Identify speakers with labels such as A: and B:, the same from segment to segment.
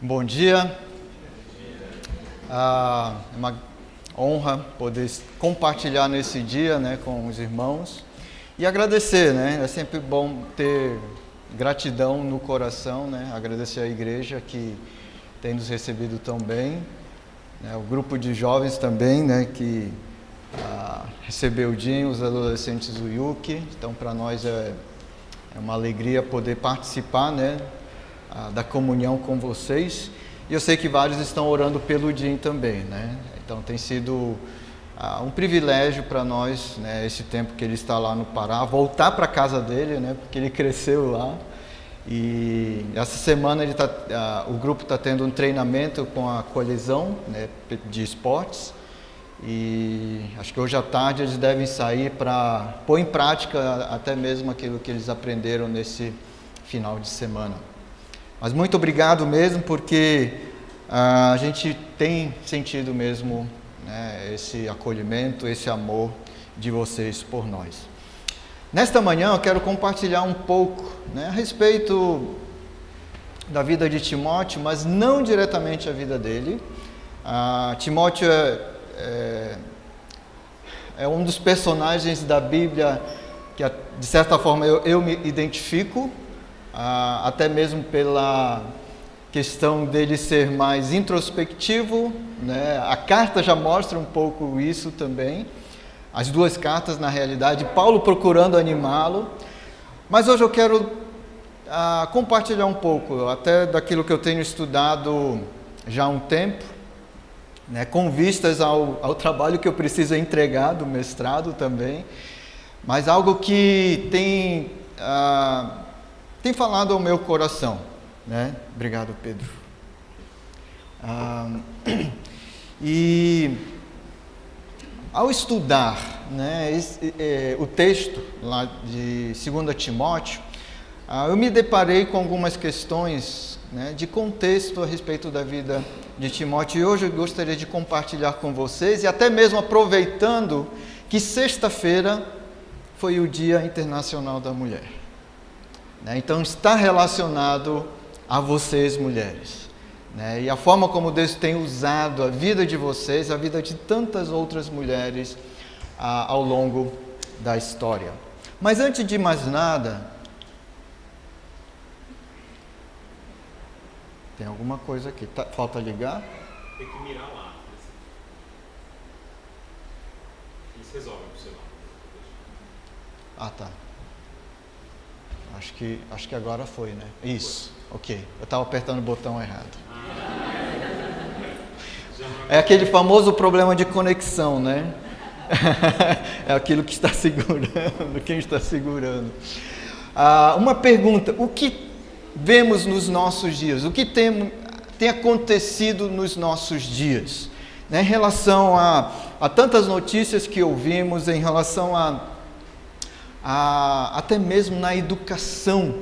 A: Bom dia. É uma honra poder compartilhar nesse dia, né, com os irmãos e agradecer, né? É sempre bom ter gratidão no coração, né? Agradecer à igreja que tem nos recebido tão bem, né? O grupo de jovens também, né, que recebeu o Dinho, os adolescentes do Yuki. Então, para nós é uma alegria poder participar, né, da comunhão com vocês. E eu sei que vários estão orando pelo Dinho também, né? Então tem sido um privilégio para nós, né, esse tempo que ele está lá no Pará, voltar para a casa dele, né, porque ele cresceu lá. E essa semana o grupo está tendo um treinamento com a colisão, né, de esportes. E acho que hoje à tarde eles devem sair para pôr em prática até mesmo aquilo que eles aprenderam nesse final de semana. Mas muito obrigado mesmo, porque a gente tem sentido mesmo, né, esse acolhimento, esse amor de vocês por nós. Nesta manhã eu quero compartilhar um pouco, né, a respeito da vida de Timóteo, mas não diretamente a vida dele. Timóteo é um dos personagens da Bíblia que, de certa forma, eu me identifico, até mesmo pela questão dele ser mais introspectivo, né? A carta já mostra um pouco isso também, as duas cartas na realidade, Paulo procurando animá-lo. Mas hoje eu quero compartilhar um pouco, até daquilo que eu tenho estudado já há um tempo, né, com vistas ao trabalho que eu preciso entregar do mestrado também, mas algo que tem falado ao meu coração, né? Obrigado, Pedro. E ao estudar, né, o texto lá de 2 Timóteo, eu me deparei com algumas questões, né, de contexto a respeito da vida de Timóteo, e hoje eu gostaria de compartilhar com vocês, e até mesmo aproveitando que sexta-feira foi o Dia Internacional da Mulher, né? Então está relacionado a vocês, mulheres, né? E a forma como Deus tem usado a vida de vocês, a vida de tantas outras mulheres ao longo da história. Mas antes de mais nada, tem alguma coisa aqui, falta ligar?
B: Tem que mirar lá. Isso resolve pro celular.
A: Tá. Acho que agora foi, né? Isso, ok. Eu estava apertando o botão errado. É aquele famoso problema de conexão, né? É aquilo que está segurando, quem está segurando. Uma pergunta, o que vemos nos nossos dias? O que tem acontecido nos nossos dias, né, em relação a tantas notícias que ouvimos, em relação até mesmo na educação,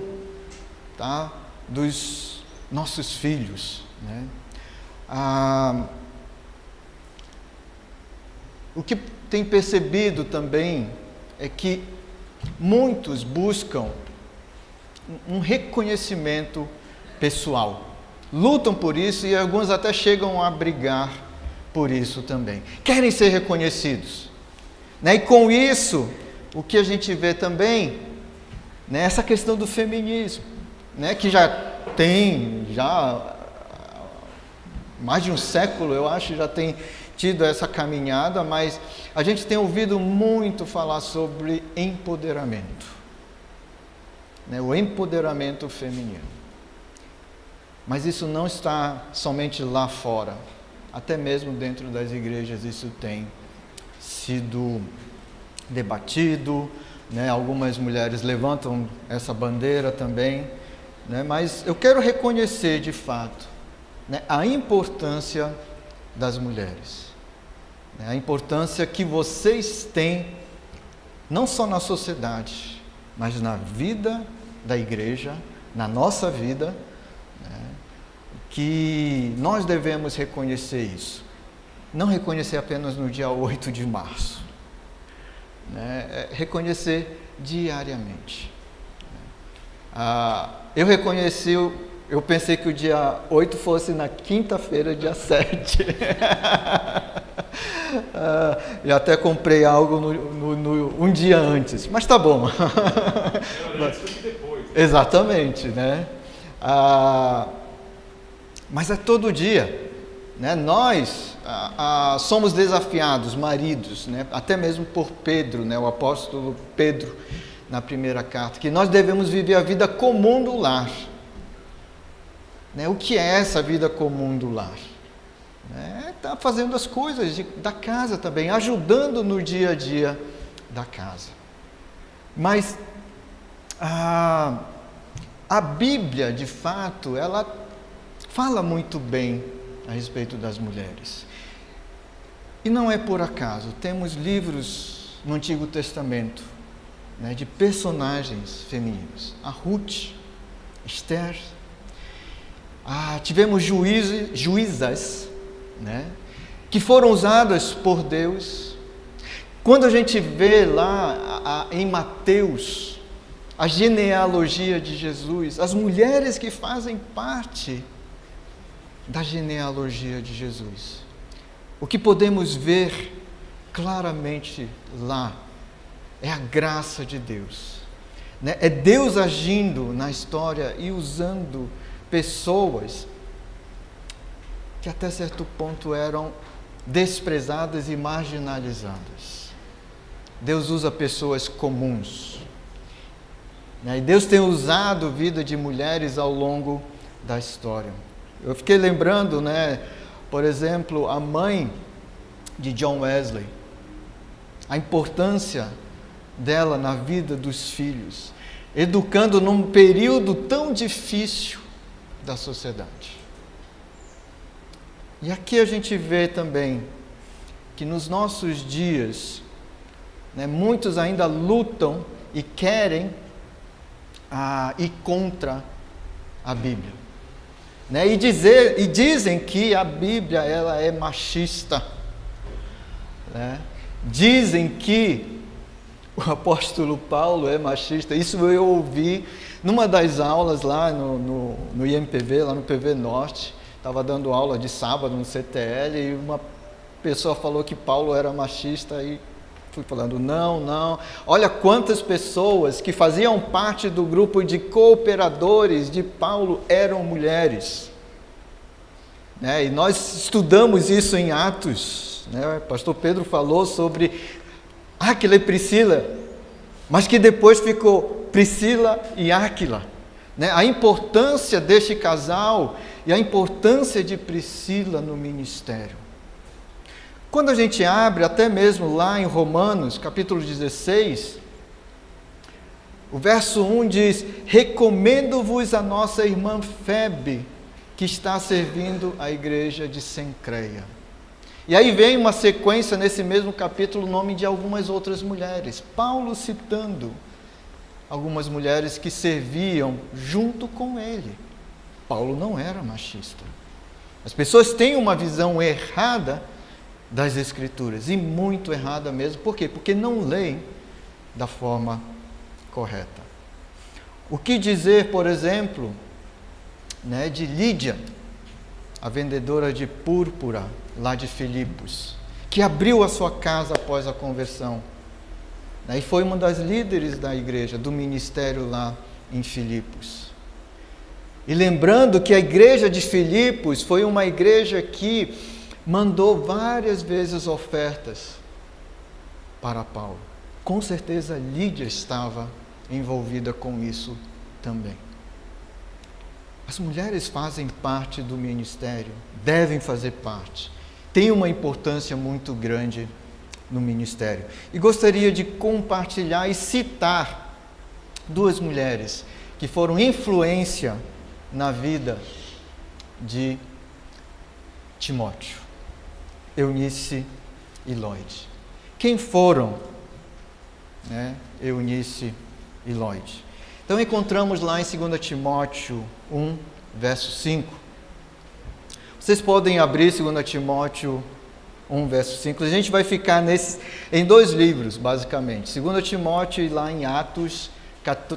A: tá, dos nossos filhos, né? O que tem percebido também é que muitos buscam um reconhecimento pessoal, lutam por isso e alguns até chegam a brigar por isso também. Querem ser reconhecidos, né? E com isso, o que a gente vê também, né, essa questão do feminismo, né, que já tem mais de um século, eu acho, já tem tido essa caminhada, mas a gente tem ouvido muito falar sobre empoderamento, né, o empoderamento feminino. Mas isso não está somente lá fora, até mesmo dentro das igrejas isso tem sido debatido, né? Algumas mulheres levantam essa bandeira também, né? Mas eu quero reconhecer de fato, né, a importância das mulheres, né? A importância que vocês têm, não só na sociedade, mas na vida da igreja, na nossa vida, né, que nós devemos reconhecer isso. Não reconhecer apenas no dia 8 de março, né, reconhecer diariamente. Eu reconheci Eu pensei que o dia 8 fosse na quinta-feira, dia 7. E até comprei algo um dia antes, mas tá bom.
B: Antes do que depois.
A: Exatamente, né? Mas é todo dia, né? Nós somos desafiados, maridos, né? Até mesmo por Pedro, né? O apóstolo Pedro, na primeira carta, que nós devemos viver a vida comum do lar. Né? O que é essa vida comum do lar? Tá fazendo as coisas da casa também, ajudando no dia a dia da casa. Mas a Bíblia, de fato, ela fala muito bem a respeito das mulheres. E não é por acaso. Temos livros no Antigo Testamento, né, de personagens femininos. A Ruth, Esther. Tivemos juízas, né, que foram usadas por Deus. Quando a gente vê lá em Mateus a genealogia de Jesus, as mulheres que fazem parte da genealogia de Jesus, o que podemos ver claramente lá é a graça de Deus, né? É Deus agindo na história e usando pessoas que até certo ponto eram desprezadas e marginalizadas. Deus usa pessoas comuns, né? E Deus tem usado a vida de mulheres ao longo da história. Eu fiquei lembrando, né, por exemplo, a mãe de John Wesley, a importância dela na vida dos filhos, educando num período tão difícil da sociedade. E aqui a gente vê também que nos nossos dias, né, muitos ainda lutam e querem ir contra a Bíblia, né? E dizem que a Bíblia ela é machista, né? Dizem que o apóstolo Paulo é machista. Isso eu ouvi numa das aulas lá no IMPV, lá no PV Norte. Estava dando aula de sábado no CTL e uma pessoa falou que Paulo era machista e fui falando, não. Olha quantas pessoas que faziam parte do grupo de cooperadores de Paulo eram mulheres. Né? E nós estudamos isso em Atos. Né? O pastor Pedro falou sobre Áquila e Priscila, mas que depois ficou Priscila e Áquila. Né? A importância deste casal e a importância de Priscila no ministério. Quando a gente abre, até mesmo lá em Romanos, capítulo 16, o verso 1 diz: recomendo-vos a nossa irmã Febe, que está servindo a igreja de Cencreia. E aí vem uma sequência nesse mesmo capítulo, o nome de algumas outras mulheres. Paulo citando algumas mulheres que serviam junto com ele. Paulo não era machista. As pessoas têm uma visão errada das Escrituras, e muito errada mesmo. Por quê? Porque não leem da forma correta. O que dizer, por exemplo, né, de Lídia, a vendedora de púrpura lá de Filipos, que abriu a sua casa após a conversão, né, e foi uma das líderes da igreja, do ministério lá em Filipos. E lembrando que a igreja de Filipos foi uma igreja que mandou várias vezes ofertas para Paulo. Com certeza Lídia estava envolvida com isso também. As mulheres fazem parte do ministério, devem fazer parte. Tem uma importância muito grande no ministério. E gostaria de compartilhar e citar duas mulheres que foram influência na vida de Timóteo: Eunice e Lloyd. Quem foram, né, Eunice e Lloyd? Então encontramos lá em 2 Timóteo 1, verso 5. Vocês podem abrir 2 Timóteo 1, verso 5. A gente vai ficar em dois livros, basicamente. 2 Timóteo e lá em Atos,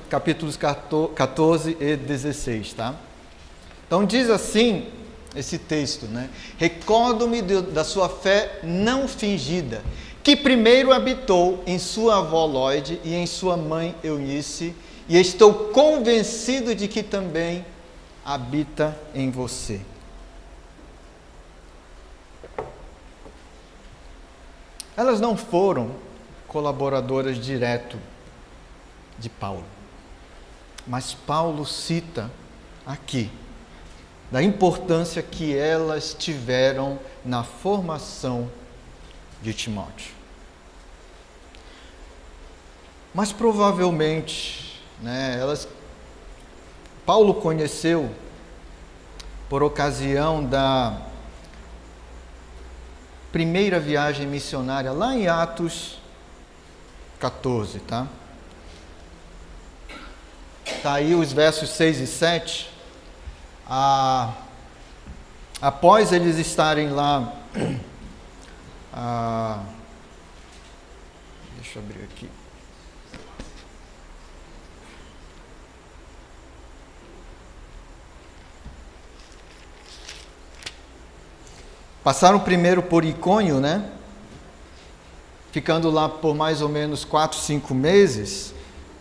A: capítulos 14 e 16, tá? Então diz assim esse texto, né? Recordo-me da sua fé não fingida, que primeiro habitou em sua avó Lóide e em sua mãe Eunice, e estou convencido de que também habita em você. Elas não foram colaboradoras direto de Paulo, mas Paulo cita aqui da importância que elas tiveram na formação de Timóteo. Mas provavelmente, Paulo conheceu por ocasião da primeira viagem missionária lá em Atos 14, tá? Tá aí os versos 6 e 7. Após eles estarem lá, deixa eu abrir aqui. Passaram primeiro por Icônio, né? Ficando lá por mais ou menos 4, 5 meses.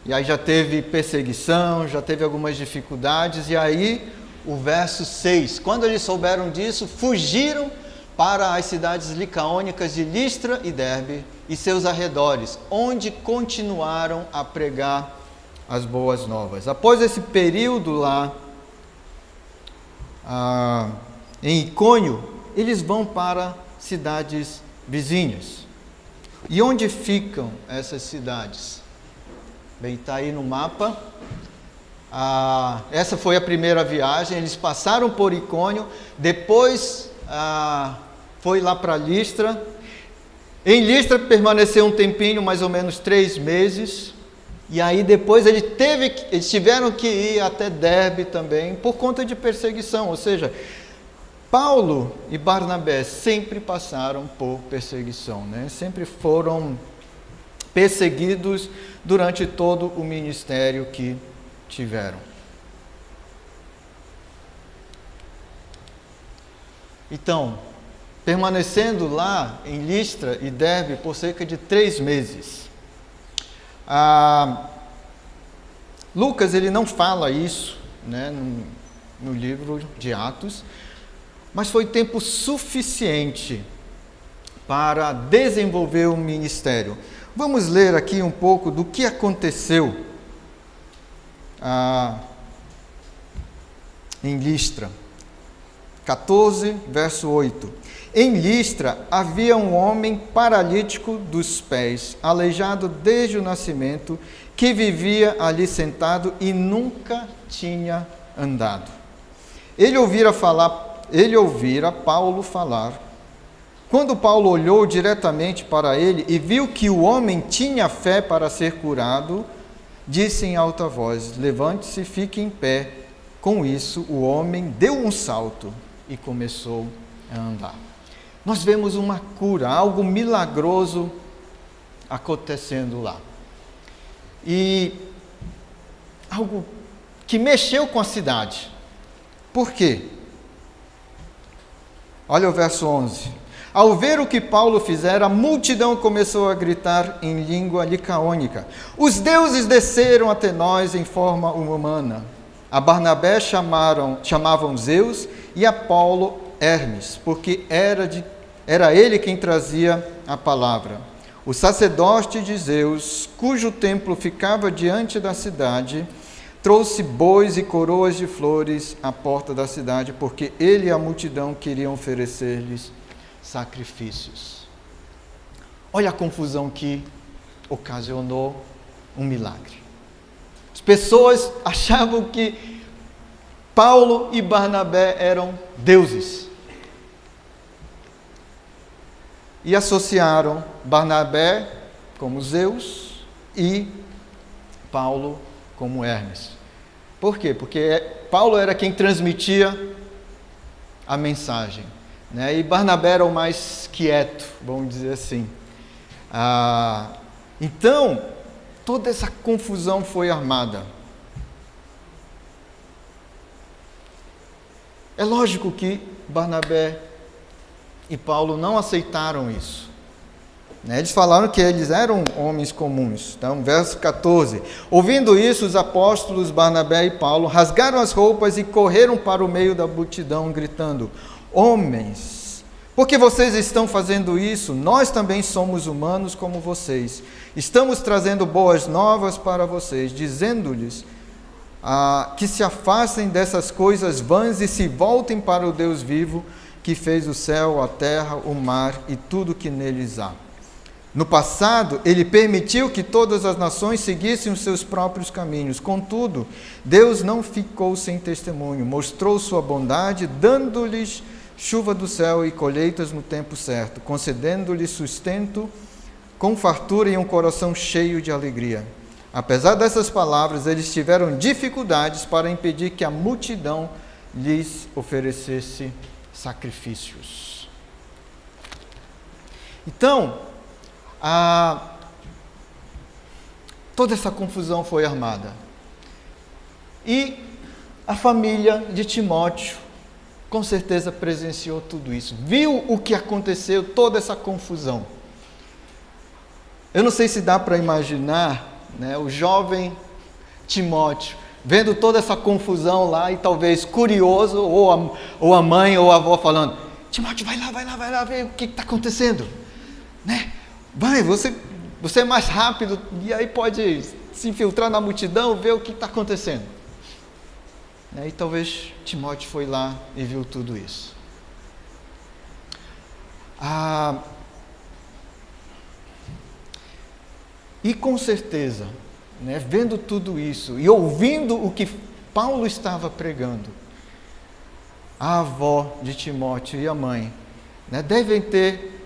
A: E aí já teve perseguição, já teve algumas dificuldades. E aí o verso 6. Quando eles souberam disso, fugiram para as cidades licaônicas de Listra e Derbe e seus arredores, onde continuaram a pregar as boas novas. Após esse período lá em Icônio, eles vão para cidades vizinhas. E onde ficam essas cidades? Bem, está aí no mapa. Essa foi a primeira viagem. Eles passaram por Icônio, depois foi lá para Listra. Em Listra permaneceu um tempinho, mais ou menos 3 meses. E aí depois eles tiveram que ir até Derbe também, por conta de perseguição. Ou seja, Paulo e Barnabé sempre passaram por perseguição, né? Sempre foram perseguidos durante todo o ministério que tiveram. Então, permanecendo lá em Listra e Derbe por cerca de 3 meses. Lucas ele não fala isso, né, no livro de Atos, mas foi tempo suficiente para desenvolver o ministério. Vamos ler aqui um pouco do que aconteceu em Listra. 14, verso 8. Em Listra havia um homem paralítico dos pés, aleijado desde o nascimento, que vivia ali sentado e nunca tinha andado. Ele ouvira Paulo falar. Quando Paulo olhou diretamente para ele e viu que o homem tinha fé para ser curado, disse em alta voz: levante-se e fique em pé. Com isso, o homem deu um salto e começou a andar. Nós vemos uma cura, algo milagroso acontecendo lá. E algo que mexeu com a cidade. Por quê? Olha o verso 11. Ao ver o que Paulo fizera, a multidão começou a gritar em língua licaônica: os deuses desceram até nós em forma humana. A Barnabé chamavam Zeus e a Paulo Hermes, porque era ele quem trazia a palavra. O sacerdote de Zeus, cujo templo ficava diante da cidade, trouxe bois e coroas de flores à porta da cidade, porque ele e a multidão queriam oferecer-lhes sacrifícios. Olha a confusão que ocasionou um milagre. As pessoas achavam que Paulo e Barnabé eram deuses. E associaram Barnabé como Zeus e Paulo como Hermes. Por quê? Porque Paulo era quem transmitia a mensagem, né? E Barnabé era o mais quieto, vamos dizer assim. Então, toda essa confusão foi armada. É lógico que Barnabé e Paulo não aceitaram isso. Eles falaram que eles eram homens comuns. Então, verso 14. Ouvindo isso, os apóstolos Barnabé e Paulo rasgaram as roupas e correram para o meio da multidão, gritando: Homens, por que vocês estão fazendo isso? Nós também somos humanos como vocês. Estamos trazendo boas novas para vocês, dizendo-lhes que se afastem dessas coisas vãs e se voltem para o Deus vivo, que fez o céu, a terra, o mar e tudo que neles há. No passado, ele permitiu que todas as nações seguissem os seus próprios caminhos. Contudo, Deus não ficou sem testemunho, mostrou sua bondade, dando-lhes chuva do céu e colheitas no tempo certo, concedendo-lhes sustento com fartura e um coração cheio de alegria. Apesar dessas palavras, eles tiveram dificuldades para impedir que a multidão lhes oferecesse sacrifícios. Então, toda essa confusão foi armada. E a família de Timóteo, com certeza, presenciou tudo isso. Viu o que aconteceu, toda essa confusão. Eu não sei se dá para imaginar, né, o jovem Timóteo, vendo toda essa confusão lá e talvez curioso, ou a mãe ou a avó falando: Timóteo, vai lá, ver o que está acontecendo. Né? Vai, você é mais rápido e aí pode se infiltrar na multidão, ver o que está acontecendo. E talvez Timóteo foi lá e viu tudo isso. E com certeza, né, vendo tudo isso e ouvindo o que Paulo estava pregando, a avó de Timóteo e a mãe, né, devem ter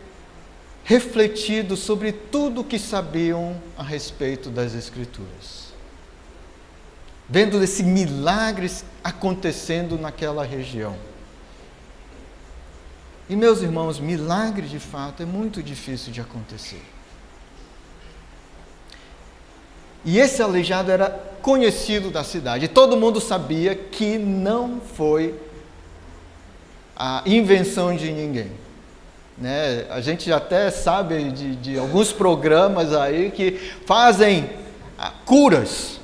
A: refletido sobre tudo o que sabiam a respeito das Escrituras. Vendo esses milagres acontecendo naquela região. E meus irmãos, milagre de fato é muito difícil de acontecer. E esse aleijado era conhecido da cidade. E todo mundo sabia que não foi a invenção de ninguém. Né? A gente até sabe de alguns programas aí que fazem curas.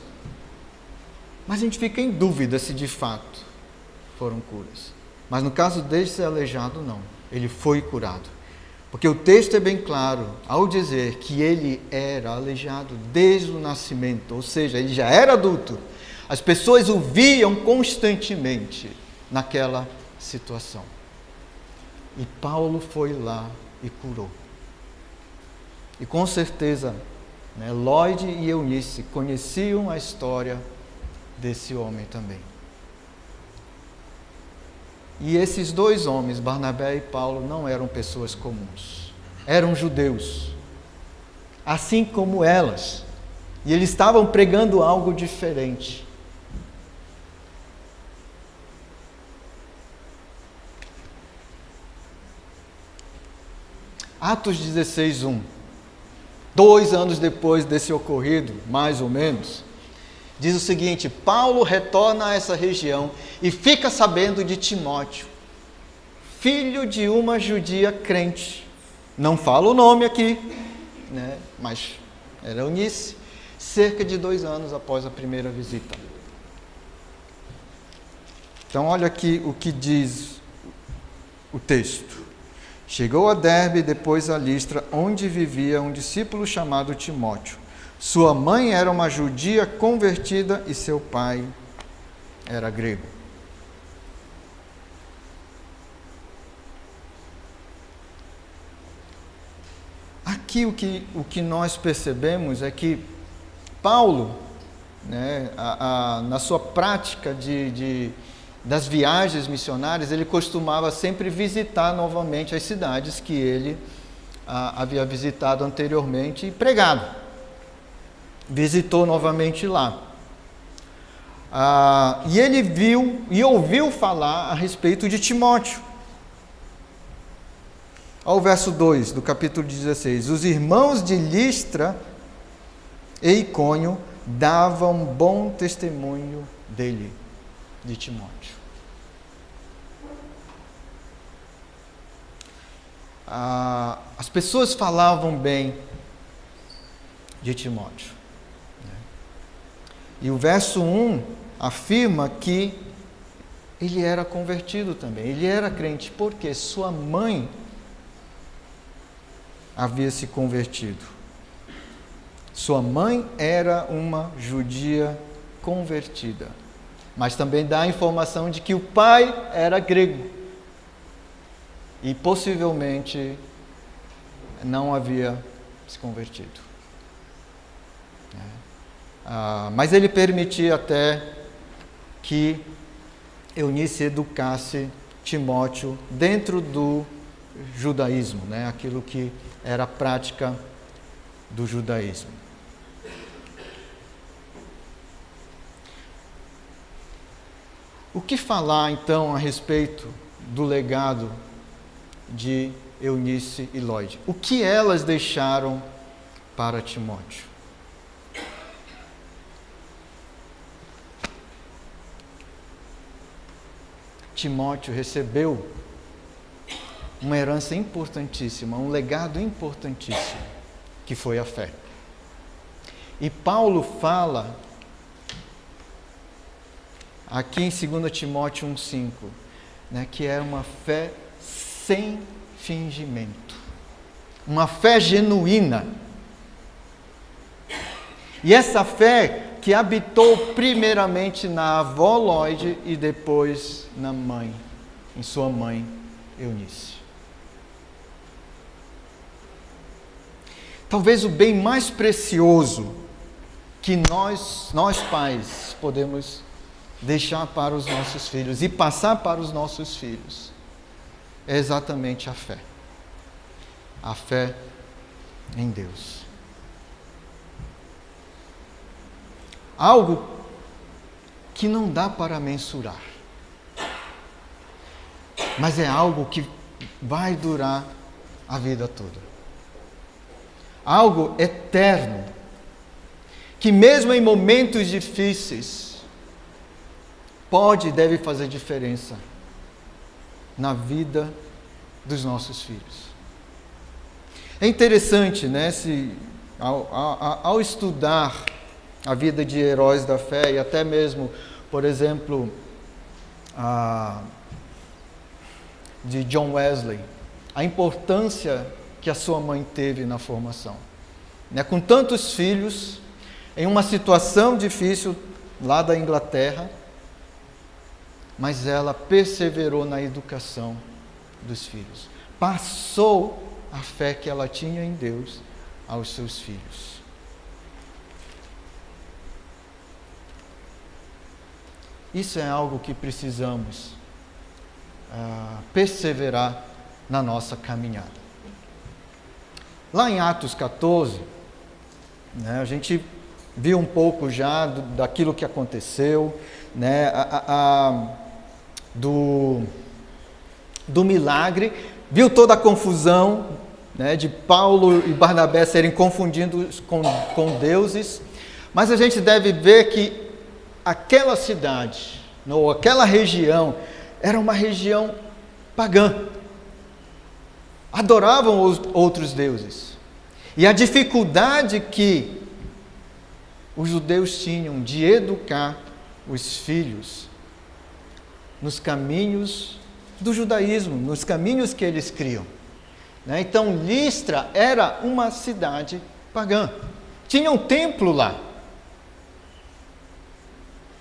A: Mas a gente fica em dúvida se de fato foram curas. Mas no caso desse aleijado, não. Ele foi curado. Porque o texto é bem claro ao dizer que ele era aleijado desde o nascimento, ou seja, ele já era adulto. As pessoas o viam constantemente naquela situação. E Paulo foi lá e curou. E com certeza, né, Lloyd e Eunice conheciam a história desse homem também. E esses dois homens, Barnabé e Paulo, não eram pessoas comuns. Eram judeus, assim como elas. E eles estavam pregando algo diferente. Atos 16:1. 2 anos depois desse ocorrido, mais ou menos, diz o seguinte: Paulo retorna a essa região e fica sabendo de Timóteo, filho de uma judia crente. Não fala o nome aqui, né? Mas era Eunice, cerca de 2 anos após a primeira visita. Então olha aqui o que diz o texto. Chegou a Derbe e depois a Listra, onde vivia um discípulo chamado Timóteo. Sua mãe era uma judia convertida e seu pai era grego. Aqui o que nós percebemos é que Paulo, né, na sua prática das viagens missionárias, ele costumava sempre visitar novamente as cidades que ele havia visitado anteriormente e pregado. Visitou novamente lá. E ele viu e ouviu falar a respeito de Timóteo. Olha o verso 2 do capítulo 16. Os irmãos de Listra e Icônio davam bom testemunho dele, de Timóteo. as pessoas falavam bem de Timóteo. E o verso 1 afirma que ele era convertido também, ele era crente, porque sua mãe havia se convertido. Sua mãe era uma judia convertida, mas também dá a informação de que o pai era grego e possivelmente não havia se convertido. Mas ele permitia até que Eunice educasse Timóteo dentro do judaísmo, né? Aquilo que era a prática do judaísmo. O que falar então a respeito do legado de Eunice e Lloyd? O que elas deixaram para Timóteo? Timóteo recebeu uma herança importantíssima, um legado importantíssimo, que foi a fé. E Paulo fala aqui em 2 Timóteo 1,5, né, que é uma fé sem fingimento, uma fé genuína. E essa fé que habitou primeiramente na avó Lloyd e depois na mãe, em sua mãe Eunice. Talvez o bem mais precioso que nós pais podemos deixar para os nossos filhos e passar para os nossos filhos é exatamente a fé. A fé em Deus. Algo que não dá para mensurar, mas é algo que vai durar a vida toda. Algo eterno, que mesmo em momentos difíceis, pode e deve fazer diferença na vida dos nossos filhos. É interessante, né, ao estudar a vida de heróis da fé, e até mesmo, por exemplo, de John Wesley, a importância que a sua mãe teve na formação. Né? Com tantos filhos, em uma situação difícil lá da Inglaterra, mas ela perseverou na educação dos filhos. Passou a fé que ela tinha em Deus aos seus filhos. Isso é algo que precisamos perseverar na nossa caminhada. Lá em Atos 14, né, a gente viu um pouco já daquilo que aconteceu, né, do milagre, viu toda a confusão, né, de Paulo e Barnabé serem confundidos com deuses, mas a gente deve ver que aquela cidade, ou aquela região, era uma região pagã. Adoravam os outros deuses. E a dificuldade que os judeus tinham de educar os filhos nos caminhos do judaísmo, nos caminhos que eles criam. Né? Então, Listra era uma cidade pagã. Tinha um templo lá.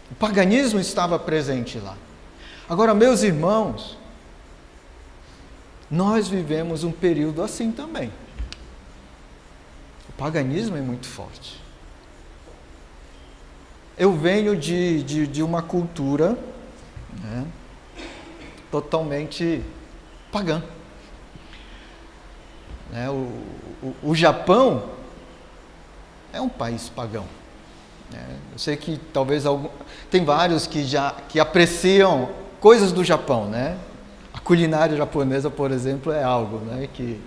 A: O paganismo estava presente lá. Agora, meus irmãos, nós vivemos um período assim também. O paganismo é muito forte. Eu venho de uma cultura, né, totalmente pagã. Né, o Japão é um país pagão. Eu sei que talvez tem vários que apreciam coisas do Japão, né? A culinária japonesa, por exemplo, é algo, né, que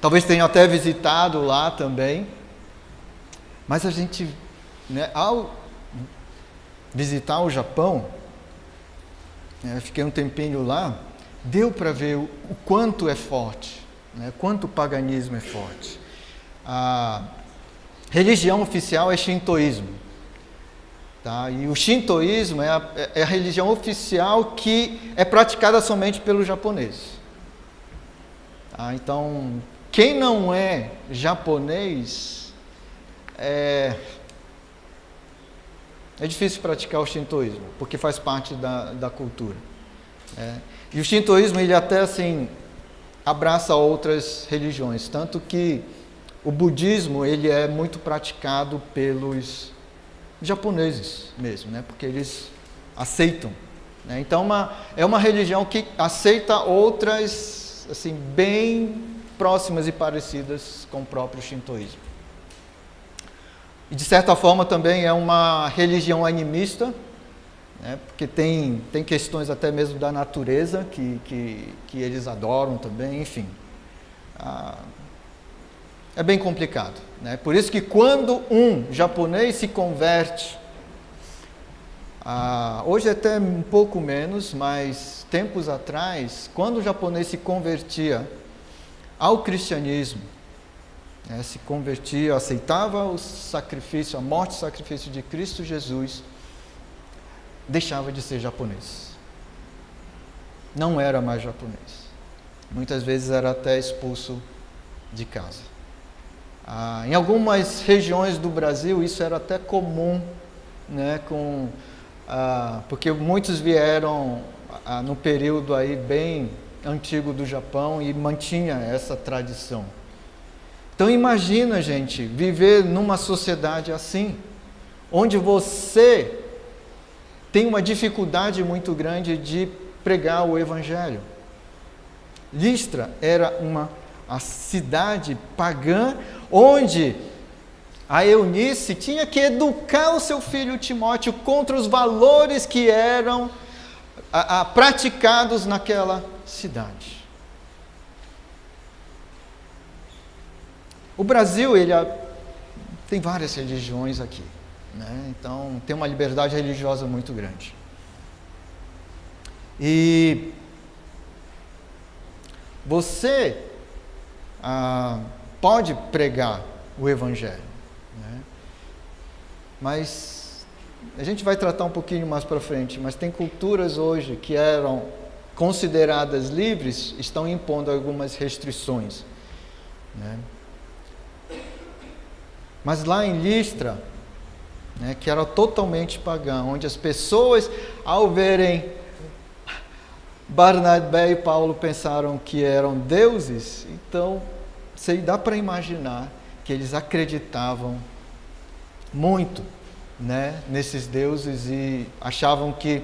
A: talvez tenham até visitado lá também, mas a gente, né, ao visitar o Japão, eu fiquei um tempinho lá, deu para ver o quanto é forte, né? Quanto o paganismo é forte. A religião oficial é shintoísmo. Tá? E o shintoísmo é a religião oficial que é praticada somente pelos japoneses. Tá? Então, quem não é japonês, é difícil praticar o shintoísmo, porque faz parte da cultura. E o shintoísmo, ele até assim, abraça outras religiões, tanto que o budismo, ele é muito praticado pelos japoneses mesmo, né? Porque eles aceitam. Né? Então, é uma religião que aceita outras, assim, bem próximas e parecidas com o próprio shintoísmo. E, de certa forma, também é uma religião animista, né? Porque tem questões até mesmo da natureza que eles adoram também, enfim. É bem complicado, né? Por isso que quando um japonês se converte, hoje até um pouco menos, mas tempos atrás, quando o japonês se convertia ao cristianismo, né, se convertia, aceitava o sacrifício, a morte e sacrifício de Cristo Jesus, deixava de ser japonês. Não era mais japonês. Muitas vezes era até expulso de casa. Em algumas regiões do Brasil isso era até comum, né, porque muitos vieram no período aí bem antigo do Japão e mantinha essa tradição. Então imagina, gente, viver numa sociedade assim, onde você tem uma dificuldade muito grande de pregar o Evangelho. Listra era a cidade pagã, onde a Eunice tinha que educar o seu filho Timóteo contra os valores que eram praticados naquela cidade. O Brasil, tem várias religiões aqui, né? Então tem uma liberdade religiosa muito grande. E você pode pregar o Evangelho, né? Mas a gente vai tratar um pouquinho mais para frente, mas tem culturas hoje que eram consideradas livres, estão impondo algumas restrições, né? Mas lá em Listra, né, que era totalmente pagã, onde as pessoas, ao verem Barnabé e Paulo, pensaram que eram deuses, então dá para imaginar que eles acreditavam muito, né, nesses deuses e achavam que,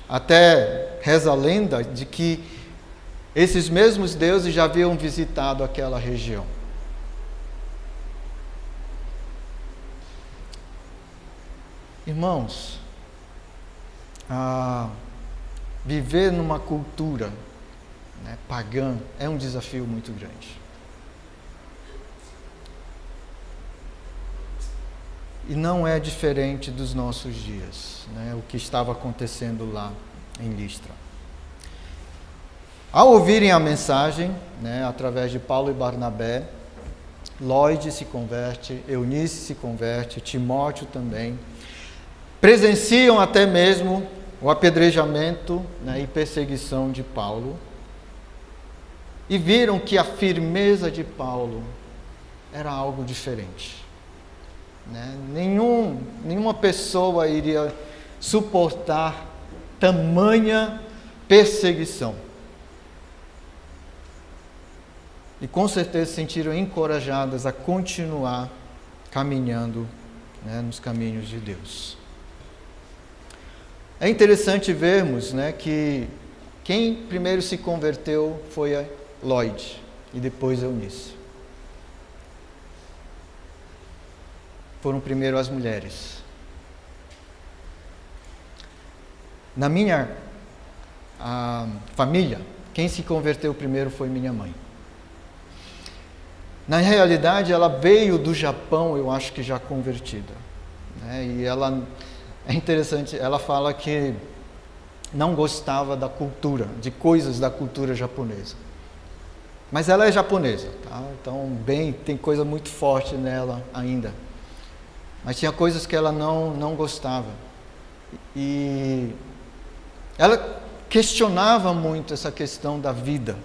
A: até reza a lenda, de que esses mesmos deuses já haviam visitado aquela região. Irmãos, viver numa cultura, né, pagã é um desafio muito grande. E não é diferente dos nossos dias, né, o que estava acontecendo lá em Listra. Ao ouvirem a mensagem, né, através de Paulo e Barnabé, Lloyd se converte, Eunice se converte, Timóteo também. Presenciam até mesmo o apedrejamento, né, e perseguição de Paulo, e viram que a firmeza de Paulo era algo diferente, né? Nenhuma pessoa iria suportar tamanha perseguição. E com certeza se sentiram encorajadas a continuar caminhando, né, nos caminhos de Deus. É interessante vermos, né, que quem primeiro se converteu foi a Lloyd e depois Eunice. Foram primeiro as mulheres. Na minha família, quem se converteu primeiro foi minha mãe. Na realidade, ela veio do Japão, eu acho que já convertida, né? E ela, é interessante, ela fala que não gostava da cultura, de coisas da cultura japonesa. Mas ela é japonesa, tá? Então tem coisa muito forte nela ainda. Mas tinha coisas que ela não gostava. E ela questionava muito essa questão da vida.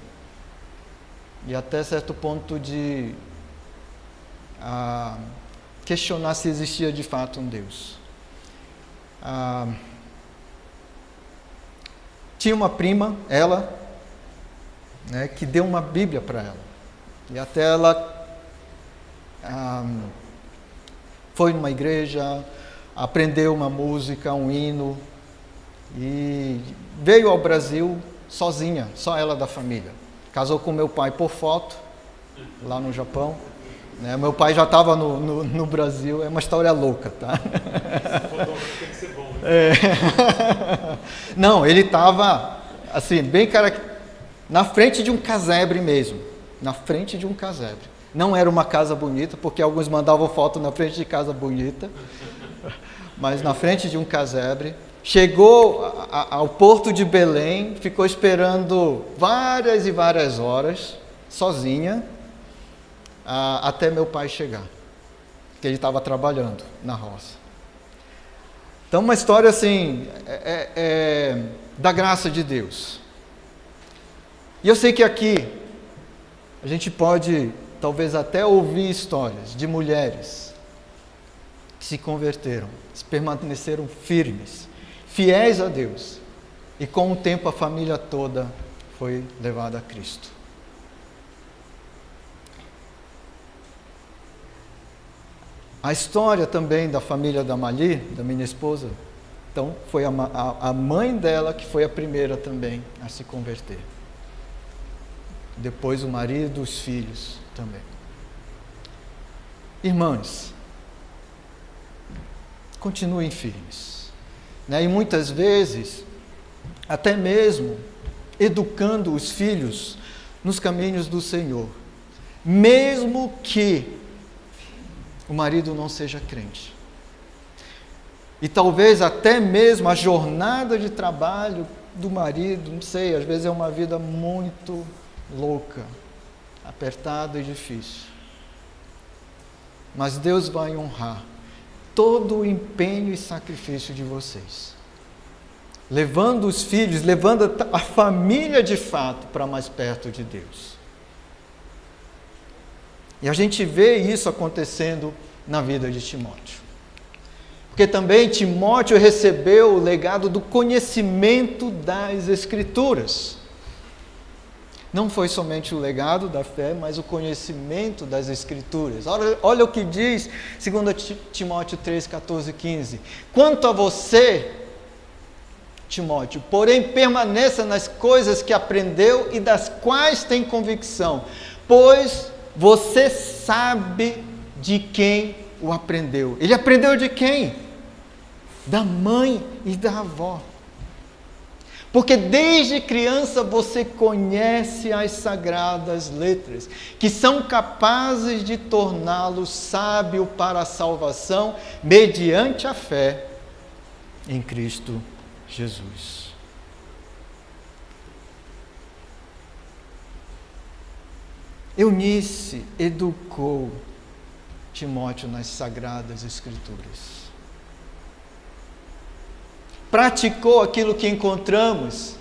A: E até certo ponto de questionar se existia de fato um Deus. Tinha uma prima, ela, né, que deu uma Bíblia para ela. E até ela foi numa igreja, aprendeu uma música, um hino, e veio ao Brasil sozinha, só ela da família. Casou com meu pai por foto, lá no Japão. Né? Meu pai já estava no Brasil, é uma história louca, tá?
B: Esse fotógrafo tem que ser bom, né?
A: Não, ele estava, assim, bem na frente de um casebre mesmo. Na frente de um casebre. Não era uma casa bonita, porque alguns mandavam foto na frente de casa bonita, mas na frente de um casebre. Chegou ao porto de Belém, ficou esperando várias e várias horas, sozinha, até meu pai chegar, porque ele estava trabalhando na roça. Então, uma história assim, da graça de Deus. E eu sei que aqui, a gente pode, talvez até ouvir histórias de mulheres que se converteram, que permaneceram firmes, fiéis a Deus, e com o tempo a família toda foi levada a Cristo. A história também da família da Mali, da minha esposa, então foi a mãe dela que foi a primeira também a se converter. Depois o marido, os filhos também. Irmãs, continuem firmes. Né? E muitas vezes, até mesmo educando os filhos nos caminhos do Senhor, mesmo que o marido não seja crente. E talvez até mesmo a jornada de trabalho do marido, não sei, às vezes é uma vida muito louca, apertada e difícil. Mas Deus vai honrar todo o empenho e sacrifício de vocês, levando os filhos, levando a família de fato para mais perto de Deus. E a gente vê isso acontecendo na vida de Timóteo. Porque também Timóteo recebeu o legado do conhecimento das Escrituras. Não foi somente o legado da fé, mas o conhecimento das Escrituras. Olha o que diz 2 Timóteo 3, 14 e 15. Quanto a você, Timóteo, porém permaneça nas coisas que aprendeu e das quais tem convicção, pois você sabe de quem o aprendeu. Ele aprendeu de quem? Da mãe e da avó. Porque desde criança você conhece as sagradas letras, que são capazes de torná-lo sábio para a salvação, mediante a fé em Cristo Jesus. Eunice educou Timóteo nas sagradas Escrituras. Praticou aquilo que encontramos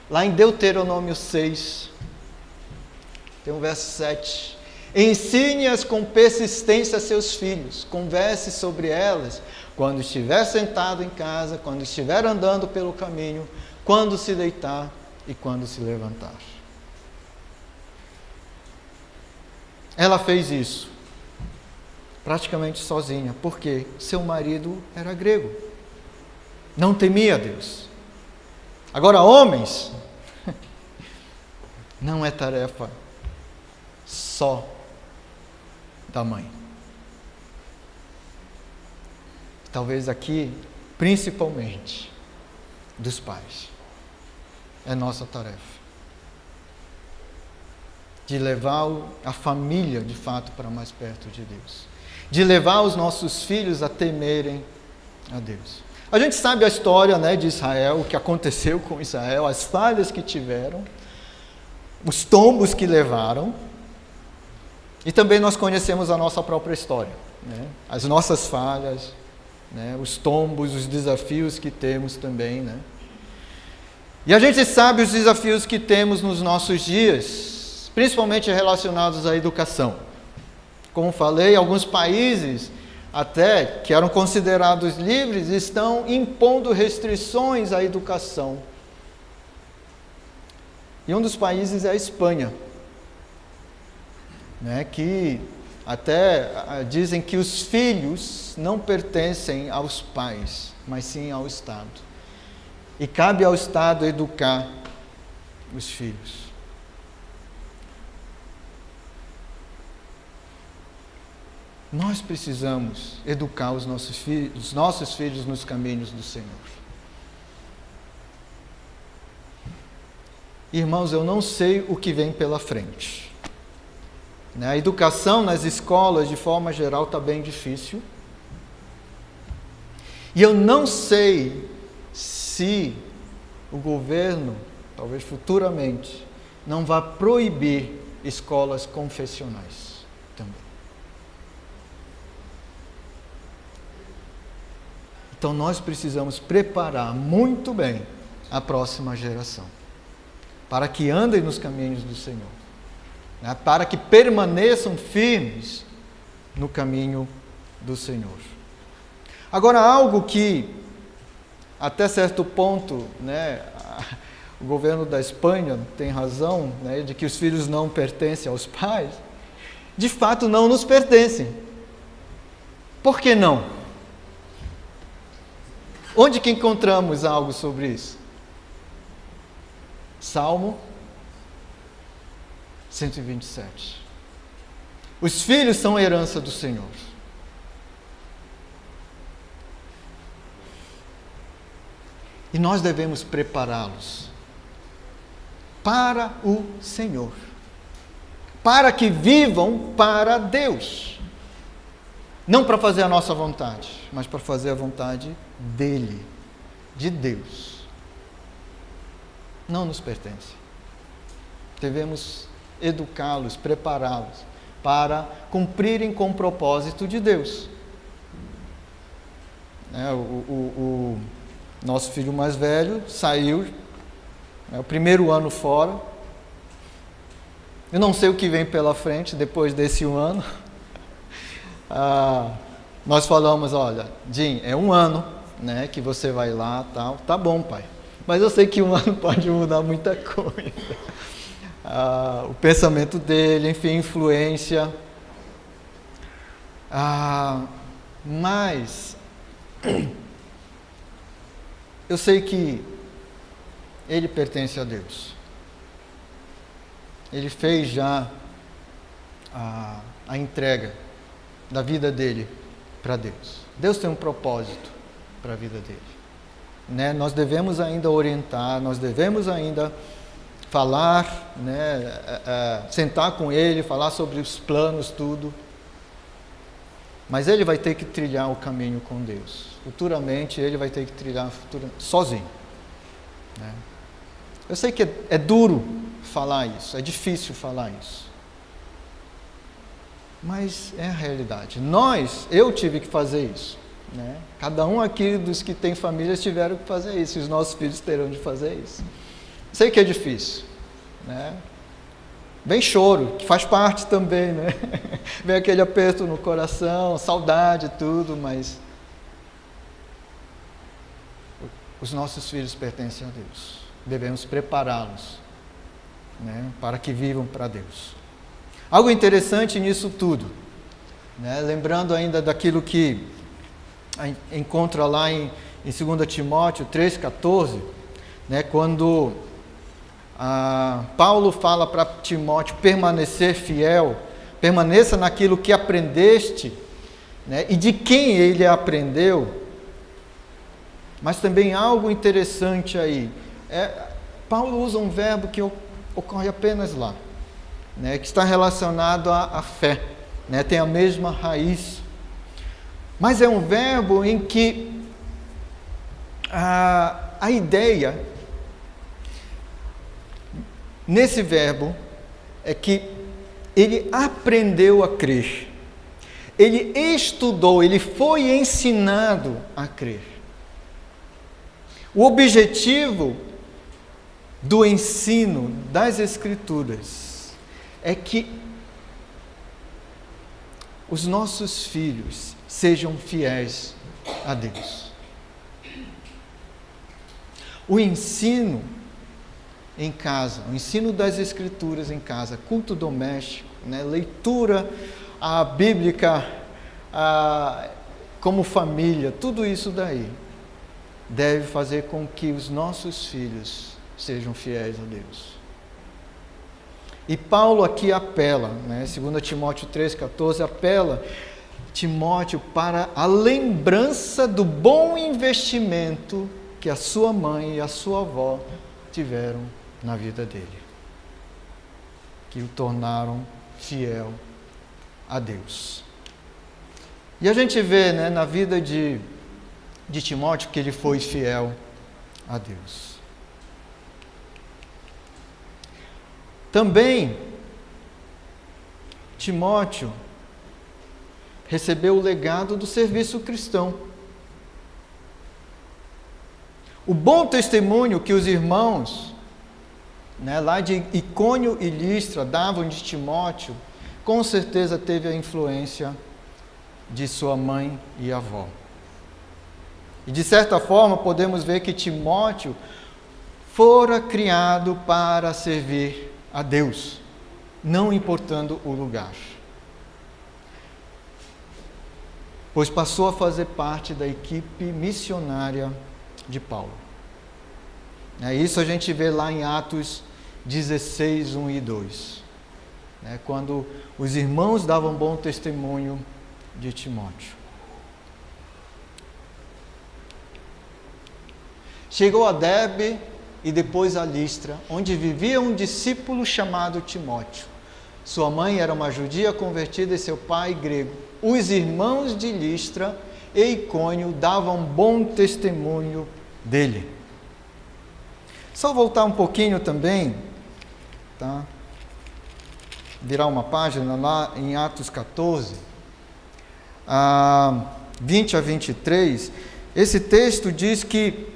A: lá em Deuteronômio 6, tem um verso 7. Ensine-as com persistência a seus filhos, converse sobre elas quando estiver sentado em casa, quando estiver andando pelo caminho, quando se deitar e quando se levantar. Ela fez isso praticamente sozinha, porque seu marido era grego. Não temia Deus. Agora, homens, não é tarefa só da mãe. Talvez aqui, principalmente, dos pais. É nossa tarefa. De levar a família, de fato, para mais perto de Deus. De levar os nossos filhos a temerem a Deus. A gente sabe a história, né, de Israel, o que aconteceu com Israel, as falhas que tiveram, os tombos que levaram, e também nós conhecemos a nossa própria história, né, as nossas falhas, né, os tombos, os desafios que temos também, né. E a gente sabe os desafios que temos nos nossos dias, principalmente relacionados à educação. Como falei, alguns países, até que eram considerados livres, estão impondo restrições à educação. E um dos países é a Espanha, né, que até dizem que os filhos não pertencem aos pais, mas sim ao Estado. E cabe ao Estado educar os filhos. Nós precisamos educar os nossos filhos nos caminhos do Senhor. Irmãos, eu não sei o que vem pela frente. A educação nas escolas, de forma geral, está bem difícil. E eu não sei se o governo, talvez futuramente, não vá proibir escolas confessionais também. Então nós precisamos preparar muito bem a próxima geração, para que andem nos caminhos do Senhor, né? Para que permaneçam firmes no caminho do Senhor. Agora, algo que, até certo ponto, né, o governo da Espanha tem razão, né, de que os filhos não pertencem aos pais, de fato não nos pertencem. Por que não? Onde que encontramos algo sobre isso? Salmo 127. Os filhos são a herança do Senhor. E nós devemos prepará-los para o Senhor, para que vivam para Deus. Não para fazer a nossa vontade, mas para fazer a vontade dEle, de Deus. Não nos pertence. Devemos educá-los, prepará-los para cumprirem com o propósito de Deus. O nosso filho mais velho saiu, o primeiro ano fora. Eu não sei o que vem pela frente depois desse um ano. Nós falamos, olha, Jim, é um ano, né, que você vai lá, tal. Tá bom, pai. Mas eu sei que um ano pode mudar muita coisa. O pensamento dele, enfim, influência. Mas eu sei que ele pertence a Deus. Ele fez já a entrega da vida dele para Deus. Deus tem um propósito para a vida dele, né? Nós devemos ainda orientar, nós devemos ainda falar, né? Sentar com ele, falar sobre os planos, tudo. Mas ele vai ter que trilhar o caminho com Deus. Futuramente ele vai ter que trilhar sozinho, né? Eu sei que é duro falar isso, é difícil falar isso. Mas é a realidade. Eu tive que fazer isso, né? Cada um aqui dos que tem famílias tiveram que fazer isso. E os nossos filhos terão de fazer isso. Sei que é difícil, né? Vem choro, que faz parte também, né? Vem aquele aperto no coração, saudade, tudo, mas os nossos filhos pertencem a Deus. Devemos prepará-los, né, para que vivam para Deus. Algo interessante nisso tudo, né, lembrando ainda daquilo que encontra lá em 2 Timóteo 3,14, né, quando Paulo fala para Timóteo permanecer fiel, permaneça naquilo que aprendeste, né, e de quem ele aprendeu. Mas também algo interessante aí, Paulo usa um verbo que ocorre apenas lá, né, que está relacionado à fé, né, tem a mesma raiz, mas é um verbo em que a ideia nesse verbo é que ele aprendeu a crer. Ele estudou, ele foi ensinado a crer. O objetivo do ensino das Escrituras é que os nossos filhos sejam fiéis a Deus. O ensino em casa, o ensino das Escrituras em casa, culto doméstico, né, leitura bíblica como família, tudo isso daí deve fazer com que os nossos filhos sejam fiéis a Deus. E Paulo aqui apela, né, 2 Timóteo 3,14, apela Timóteo para a lembrança do bom investimento que a sua mãe e a sua avó tiveram na vida dele, que o tornaram fiel a Deus. E a gente vê, né, na vida de Timóteo que ele foi fiel a Deus. Também Timóteo recebeu o legado do serviço cristão. O bom testemunho que os irmãos, né, lá de Icônio e Listra davam de Timóteo, com certeza teve a influência de sua mãe e avó. E de certa forma podemos ver que Timóteo fora criado para servir a Deus, não importando o lugar. Pois passou a fazer parte da equipe missionária de Paulo. Isso a gente vê lá em Atos 16, 1 e 2. Quando os irmãos davam bom testemunho de Timóteo. Chegou a Derbe e depois a Listra, onde vivia um discípulo chamado Timóteo. Sua mãe era uma judia convertida e seu pai grego. Os irmãos de Listra e Icônio davam bom testemunho dele. Só voltar um pouquinho também, tá? Virar uma página lá em Atos 14, 20 a 23, esse texto diz que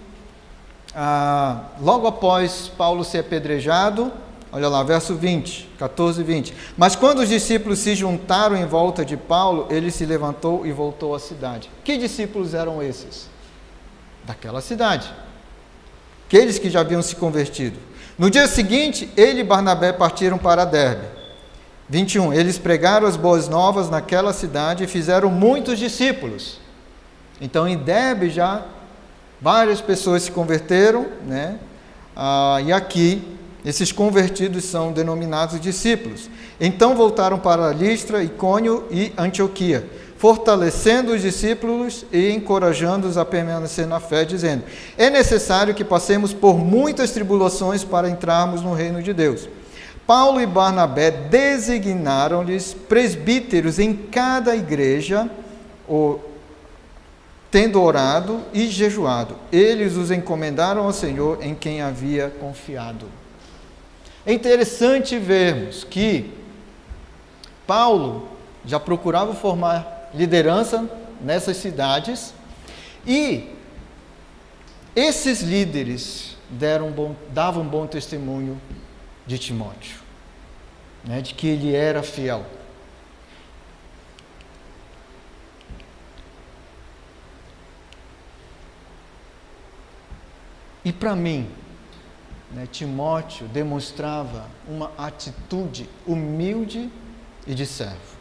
A: logo após Paulo ser apedrejado, olha lá, verso 20, 14 e 20. Mas quando os discípulos se juntaram em volta de Paulo, ele se levantou e voltou à cidade. Que discípulos eram esses? Daquela cidade. Aqueles que já haviam se convertido. No dia seguinte, ele e Barnabé partiram para Derbe. 21. Eles pregaram as boas novas naquela cidade e fizeram muitos discípulos. Então, em Derbe já várias pessoas se converteram, né? E aqui esses convertidos são denominados discípulos. Então voltaram para Listra, Icônio e Antioquia, fortalecendo os discípulos e encorajando-os a permanecer na fé, dizendo: é necessário que passemos por muitas tribulações para entrarmos no reino de Deus. Paulo e Barnabé designaram-lhes presbíteros em cada igreja, tendo orado e jejuado. Eles os encomendaram ao Senhor em quem havia confiado. É interessante vermos que Paulo já procurava formar liderança nessas cidades e esses líderes davam bom testemunho de Timóteo, né, de que ele era fiel. E para mim, né, Timóteo demonstrava uma atitude humilde e de servo.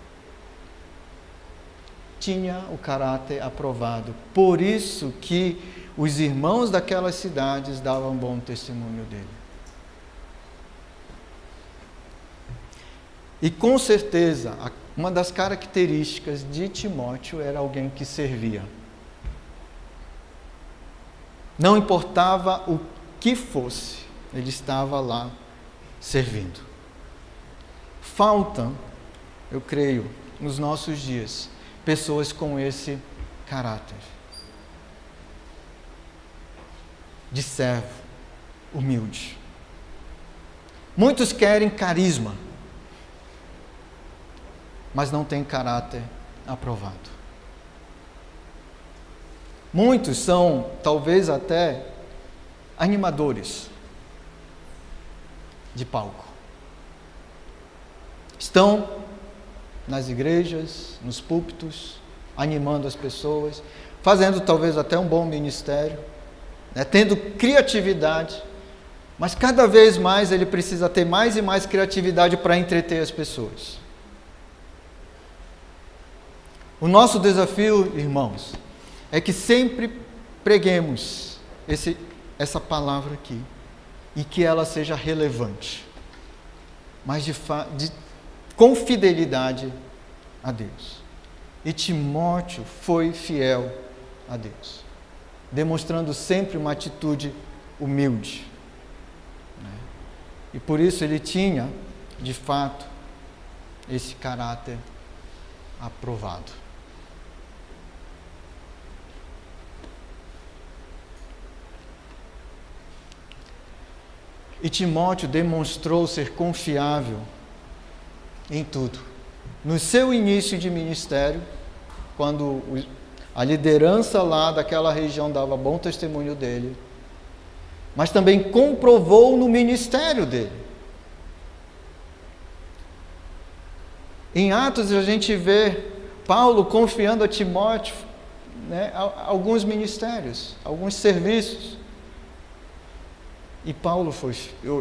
A: Tinha o caráter aprovado. Por isso que os irmãos daquelas cidades davam bom testemunho dele. E com certeza, uma das características de Timóteo era alguém que servia. Não importava o que fosse, ele estava lá servindo. Faltam, eu creio, nos nossos dias, pessoas com esse caráter. de servo humilde. Muitos querem carisma, mas não têm caráter aprovado. Muitos são, talvez até, animadores de palco. Estão nas igrejas, nos púlpitos, animando as pessoas, fazendo talvez até um bom ministério, tendo criatividade, mas cada vez mais ele precisa ter mais e mais criatividade para entreter as pessoas. O nosso desafio, irmãos, é que sempre preguemos essa palavra aqui e que ela seja relevante, mas com fidelidade a Deus. E Timóteo foi fiel a Deus, demonstrando sempre uma atitude humilde. E por isso ele tinha, de fato, esse caráter aprovado. E Timóteo demonstrou ser confiável em tudo. No seu início de ministério, quando a liderança lá daquela região dava bom testemunho dele, mas também comprovou no ministério dele. Em Atos a gente vê Paulo confiando a Timóteo, alguns ministérios, alguns serviços. E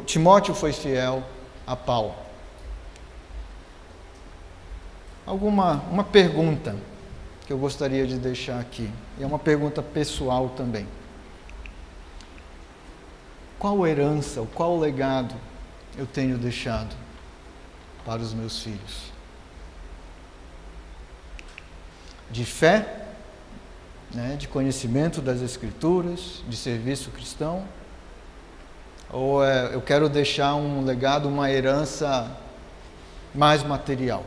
A: Timóteo foi fiel a Paulo. Uma pergunta que eu gostaria de deixar aqui, e é uma pergunta pessoal também. Qual herança, qual legado eu tenho deixado para os meus filhos? De fé, de conhecimento das Escrituras, de serviço cristão? Ou eu quero deixar um legado, uma herança mais material?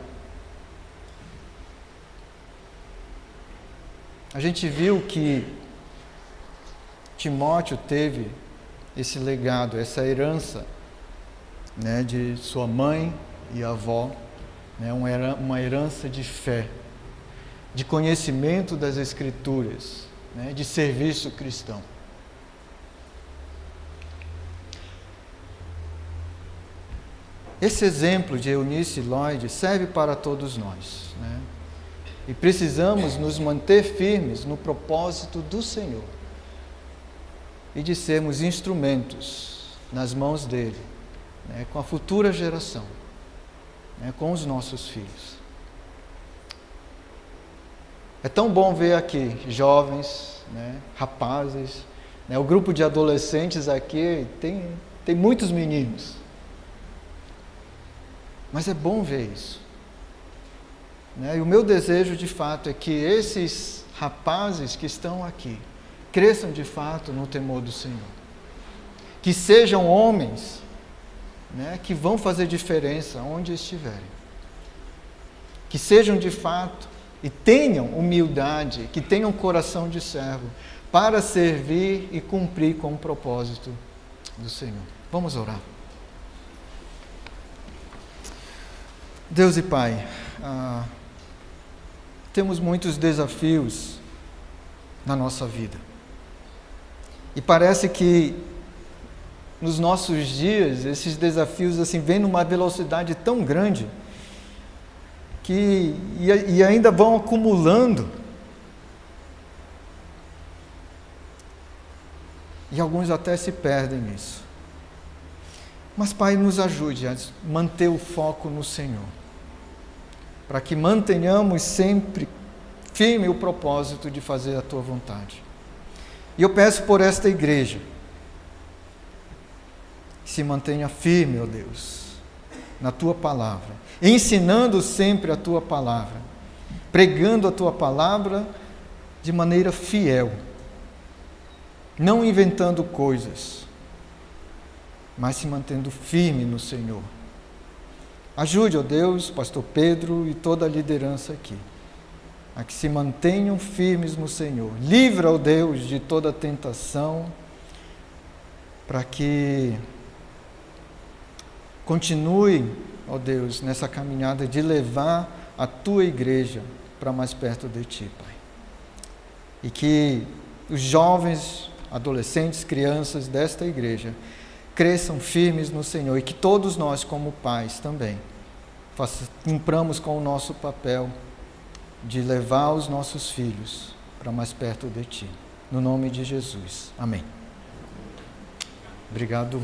A: A gente viu que Timóteo teve esse legado, essa herança, de sua mãe e avó, uma herança de fé, de conhecimento das Escrituras, de serviço cristão. Esse exemplo de Eunice Lloyd serve para todos nós, E precisamos nos manter firmes no propósito do Senhor e de sermos instrumentos nas mãos dele, com a futura geração, com os nossos filhos. É tão bom ver aqui jovens, rapazes, o grupo de adolescentes aqui tem muitos meninos. Mas é bom ver isso. E o meu desejo, de fato, é que esses rapazes que estão aqui cresçam, de fato, no temor do Senhor. Que sejam homens, que vão fazer diferença onde estiverem. Que sejam, de fato, e tenham humildade, que tenham coração de servo, para servir e cumprir com o propósito do Senhor. Vamos orar. Deus e Pai, temos muitos desafios na nossa vida. E parece que nos nossos dias, esses desafios vêm numa velocidade tão grande que e ainda vão acumulando. E alguns até se perdem nisso. Mas, Pai, nos ajude a manter o foco no Senhor, para que mantenhamos sempre firme o propósito de fazer a Tua vontade. E eu peço por esta igreja, que se mantenha firme, ó Deus, na Tua palavra, ensinando sempre a Tua palavra, pregando a Tua palavra de maneira fiel, não inventando coisas, mas se mantendo firme no Senhor. Ajude, ó Deus, pastor Pedro e toda a liderança aqui, a que se mantenham firmes no Senhor. Livra, ó Deus, de toda tentação para que continue, ó Deus, nessa caminhada de levar a tua igreja para mais perto de ti, Pai. E que os jovens, adolescentes, crianças desta igreja cresçam firmes no Senhor e que todos nós, como pais também, cumpramos com o nosso papel de levar os nossos filhos para mais perto de ti. No nome de Jesus. Amém. Obrigado.